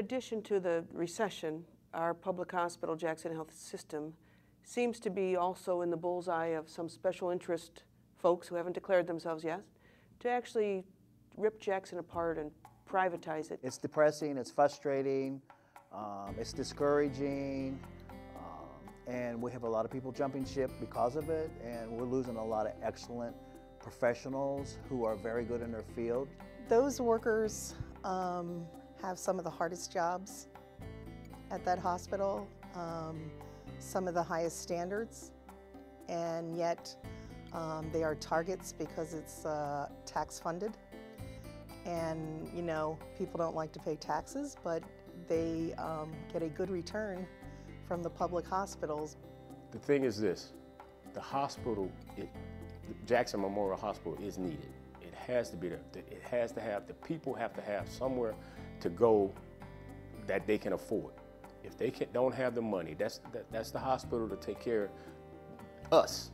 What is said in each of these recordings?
addition to the recession, our public hospital, Jackson Health System, seems to be also in the bullseye of some special interest folks who haven't declared themselves yet, to actually rip Jackson apart and privatize it. It's depressing, it's frustrating, it's discouraging, and we have a lot of people jumping ship because of it, and we're losing a lot of excellent professionals who are very good in their field. Those workers have some of the hardest jobs at that hospital, some of the highest standards, and yet they are targets because it's tax funded. And you know, people don't like to pay taxes, but they get a good return from the public hospitals. The thing is this, the hospital, Jackson Memorial Hospital is needed. It has to be there. It has to have, the people have to have somewhere to go that they can afford. If they don't have the money, that's the hospital to take care of us.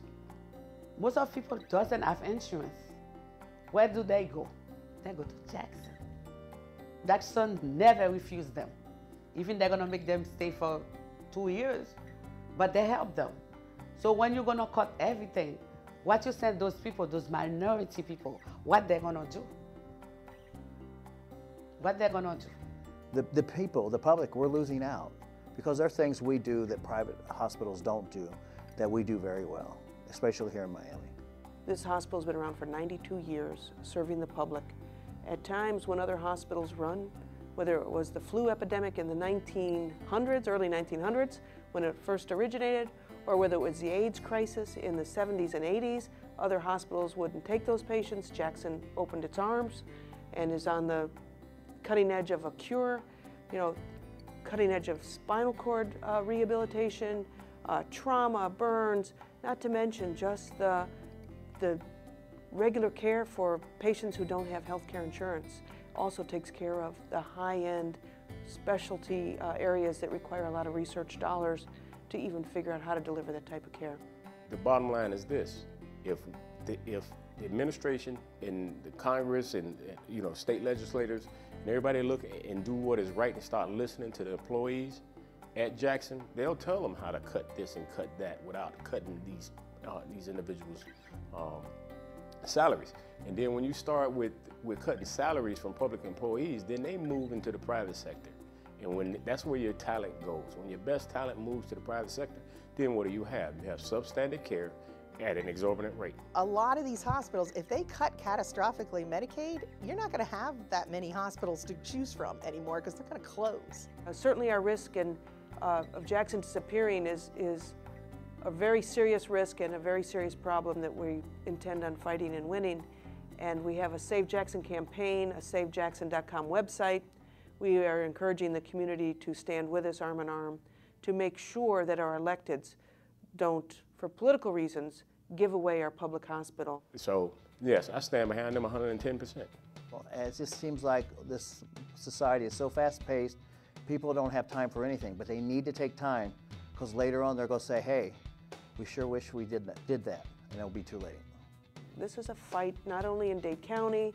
Most of people doesn't have insurance. Where do they go? They go to Jackson. Jackson never refused them. Even they're gonna make them stay for 2 years, but they help them. So when you're gonna cut everything, what you send those people, those minority people, what they're gonna do? What they're gonna do? The people, the public, we're losing out because there are things we do that private hospitals don't do that we do very well, especially here in Miami. This hospital's been around for 92 years, serving the public. At times when other hospitals run, whether it was the flu epidemic in the 1900s, early 1900s, when it first originated, or whether it was the AIDS crisis in the 70s and 80s, other hospitals wouldn't take those patients. Jackson opened its arms and is on the cutting edge of a cure, you know, cutting edge of spinal cord rehabilitation, trauma, burns, not to mention just the regular care for patients who don't have health care insurance. Also takes care of the high-end specialty areas that require a lot of research dollars to even figure out how to deliver that type of care. The bottom line is this: if the administration and the Congress and you know state legislators and everybody look and do what is right and start listening to the employees at Jackson, they'll tell them how to cut this and cut that without cutting these individuals' salaries. And then when you start with cutting salaries from public employees, then they move into the private sector. And that's where your talent goes. When your best talent moves to the private sector, then what do you have? You have substandard care at an exorbitant rate. A lot of these hospitals, if they cut catastrophically Medicaid, you're not going to have that many hospitals to choose from anymore because they're going to close. Certainly our risk of Jackson disappearing is a very serious risk and a very serious problem that we intend on fighting and winning. And we have a Save Jackson campaign, a SaveJackson.com website. We are encouraging the community to stand with us arm in arm to make sure that our electeds don't, for political reasons, give away our public hospital. So, yes, I stand behind them 110%. Well, it just seems like this society is so fast-paced, people don't have time for anything, but they need to take time because later on they're going to say, hey, we sure wish we did that, and it'll be too late. This is a fight not only in Dade County,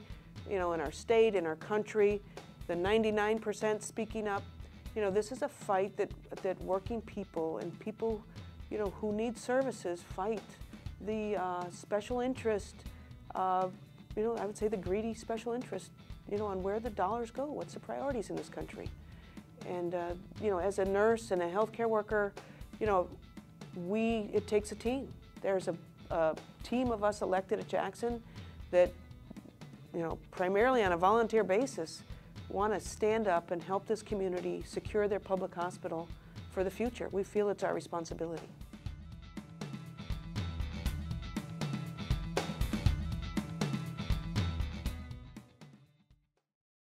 you know, in our state, in our country, the 99% speaking up. You know, this is a fight that working people and people, you know, who need services fight. The special interest, you know, I would say the greedy special interest, you know, on where the dollars go, what's the priorities in this country. And, you know, as a nurse and a healthcare worker, you know, it takes a team. There's a team of us elected at Jackson that, you know, primarily on a volunteer basis, want to stand up and help this community secure their public hospital for the future. We feel it's our responsibility.